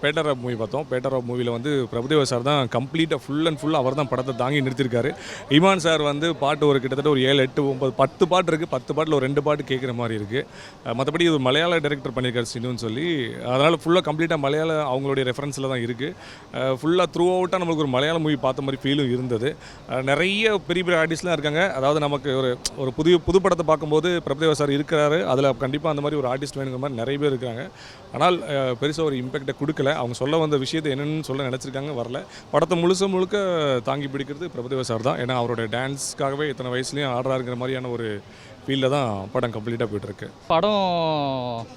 Batter of movie பார்த்தோம். Batter of மூவியில் வந்து பிரபுதேவா சார் தான் கம்ப்ளீட்டாக ஃபுல் அண்ட் ஃபுல் அவர் தான் படத்தை தாங்கி நிறுத்திருக்காரு. இமான் சார் வந்து பாட்டு ஒரு கிட்டத்தட்ட ஒரு 7, 8, 9, 10 பாட்டு இருக்குது. 10 பாட்டில் ஒரு 2 பாட்டு கேட்குற மாதிரி இருக்குது. மற்றபடி இது மலையாள டைரக்டர் பண்ணியிருக்காரு சின்னுன்னு சொல்லி, அதனால் ஃபுல்லாக கம்ப்ளீட்டாக மலையாள அவங்களுடைய ரெஃபரன்ஸில் தான் இருக்குது. ஃபுல்லாக த்ரூ அவுட்டாக நம்மளுக்கு ஒரு மலையாள மூவி பார்த்த மாதிரி ஃபீலும் இருந்தது. நிறைய பெரிய பெரிய ஆர்டிஸ்ட்லாம் இருக்காங்க. அதாவது நமக்கு ஒரு புது படத்தை பார்க்கும்போது பிரபுதேவா சார் இருக்கிறாரு, அதில் கண்டிப்பாக அந்த மாதிரி ஒரு ஆர்டிஸ்ட் வேணுங்கிற மாதிரி நிறைய பேர் இருக்காங்க. ஆனால் பெருசாக ஒரு இம்பேக்டை கொடுக்கல. அவங்க சொல்ல வந்த விஷயத்தை என்னென்னு சொல்ல நினச்சிருக்காங்க, வரல. படத்தை முழுக்க தாங்கி பிடிக்கிறது பிரபுதேவா சார் தான். ஏன்னா அவருடைய டான்ஸ்க்காகவே இத்தனை வயசுலேயும் ஆடுறாருங்கிற மாதிரியான ஒரு ஃபீல்டில் தான் படம் கம்ப்ளீட்டாக போய்ட்டுருக்கு. படம்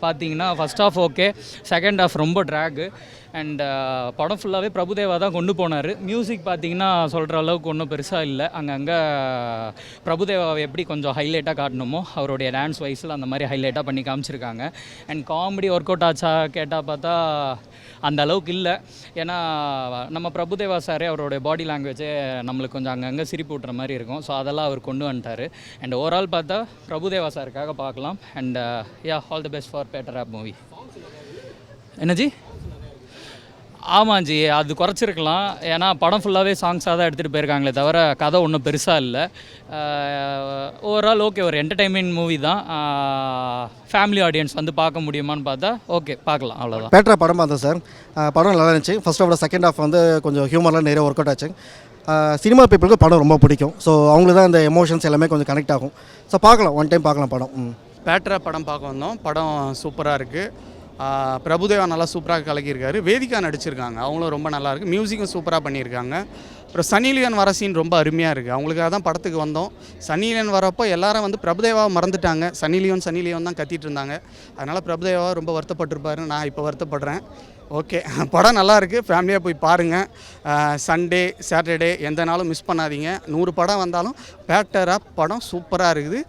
பார்த்தீங்கன்னா first half okay, second half ரொம்ப ட்ராகு. அண்ட் படம் ஃபுல்லாகவே பிரபுதேவா தான் கொண்டு போனார். மியூசிக் பார்த்தீங்கன்னா சொல்கிற அளவுக்கு ஒன்றும் பெருசாக இல்லை. அங்கங்கே பிரபுதேவாவை எப்படி கொஞ்சம் ஹைலைட்டாக காட்டணுமோ அவருடைய டான்ஸ் வைஸில் அந்த மாதிரி ஹைலைட்டாக பண்ணி காமிச்சிருக்காங்க. அண்ட் காமெடி ஒர்க் அவுட் ஆச்சா கேட்டால் பார்த்தா அந்த அளவுக்கு இல்லை. ஏன்னா நம்ம பிரபுதேவா சாரே அவருடைய பாடி லாங்குவேஜே நம்மளுக்கு கொஞ்சம் அங்கங்கே சிரிப்பு விட்டுற மாதிரி இருக்கும். ஸோ அதெல்லாம் அவர் கொண்டு வந்துட்டார். அண்ட் ஓவரால் பார்த்தா பிரபுதேவா சாருக்காக பார்க்கலாம். And all the best for batter app movie. என்னஜி? ஆமாஞ்சி, அது குறைச்சிருக்கலாம். ஏன்னா படம் ஃபுல்லாகவே சாங்ஸாக தான் எடுத்துகிட்டு போயிருக்காங்களே தவிர கதை ஒன்றும் பெருசாக இல்லை. ஓவரால் ஓகே, ஒரு என்டர்டைன்மெண்ட் மூவி தான். ஃபேமிலி ஆடியன்ஸ் வந்து பார்க்க முடியுமான்னு பார்த்தா ஓகே, பார்க்கலாம், அவ்வளோதான். பேட்டரா படம் பார்த்தேன் சார். படம் நல்லா இருந்துச்சு. ஃபர்ஸ்ட் ஹாஃபோட செகண்ட் ஹாஃப் வந்து கொஞ்சம் ஹியூமர்லாம் நிறைய ஒர்க் அவுட் ஆச்சு. சினிமா பீப்புளுக்கு படம் ரொம்ப பிடிக்கும். ஸோ அவங்களுக்கு தான் அந்த எமோஷன்ஸ் எல்லாமே கொஞ்சம் கனெக்ட் ஆகும். ஸோ பார்க்கலாம், ஒன் டைம் பார்க்கலாம் படம். பேட்டரா படம் பார்க்க வந்தோம். படம் சூப்பராக இருக்குது. பிரபுதேவா நல்லா சூப்பராக கலக்கியிருக்காரு. வேதிகா நடிச்சிருக்காங்க, அவங்களும் ரொம்ப நல்லாயிருக்கு. மியூசிக்கும் சூப்பராக பண்ணியிருக்காங்க. அப்புறம் சன்னி லியோன் வர சீன் ரொம்ப அருமையாக இருக்குது. அவங்களுக்காக தான் படத்துக்கு வந்தோம். சன்னி லியோன் வரப்போ எல்லாரும் வந்து பிரபுதேவாவை மறந்துட்டாங்க. சன்னி லியோன் தான் கத்திட்டு இருந்தாங்க. அதனால் பிரபுதேவா ரொம்ப வருத்தப்பட்டிருப்பாரு. நான் இப்போ வருத்தப்படுறேன். ஓகே, படம் நல்லா இருக்குது. ஃபேமிலியாக போய் பாருங்கள். சண்டே சாட்டர்டே எந்த நாளும் மிஸ் பண்ணாதீங்க. 100 படம் வந்தாலும் பேட்டரா படம் சூப்பராக இருக்குது.